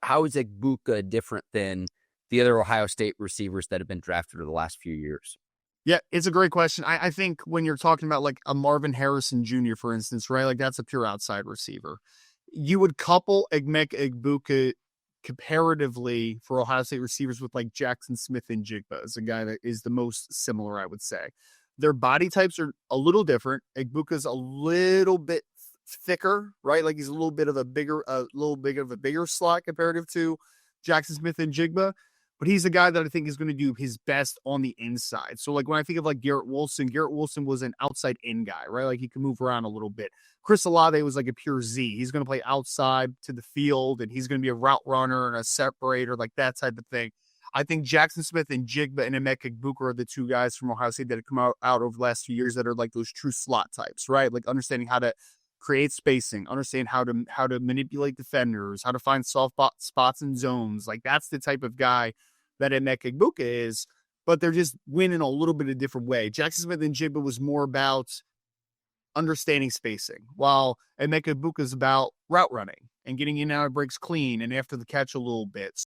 how is Egbuka different than the other Ohio State receivers that have been drafted over the last few years? Yeah, it's a great question. I think when you're talking about like a Marvin Harrison Jr., for instance, right? Like that's a pure outside receiver. You would couple Emeka Egbuka comparatively for Ohio State receivers with like Jackson Smith-Njigba as a guy that is the most similar, I would say. Their body types are a little different. Egbuka's a little bit thicker, right? Like he's a little bit of a bigger slot comparative to Jackson Smith-Njigba. But he's a guy that I think is going to do his best on the inside. So, like, when I think of, like, Garrett Wilson was an outside in guy, right? Like, he can move around a little bit. Chris Olave was like a pure Z. He's going to play outside to the field, and he's going to be a route runner and a separator, like that type of thing. I think Jackson Smith-Njigba and Emeka Egbuka are the two guys from Ohio State that have come out over the last few years that are like those true slot types, right? Like, understanding how to create spacing, understand how to manipulate defenders, how to find soft spots and zones. Like that's the type of guy that Emeka Egbuka is, but they're just winning a little bit of a different way. Jackson Smith-Njigba was more about understanding spacing, while Emeka Egbuka is about route running and getting in and out of breaks clean and after the catch a little bit.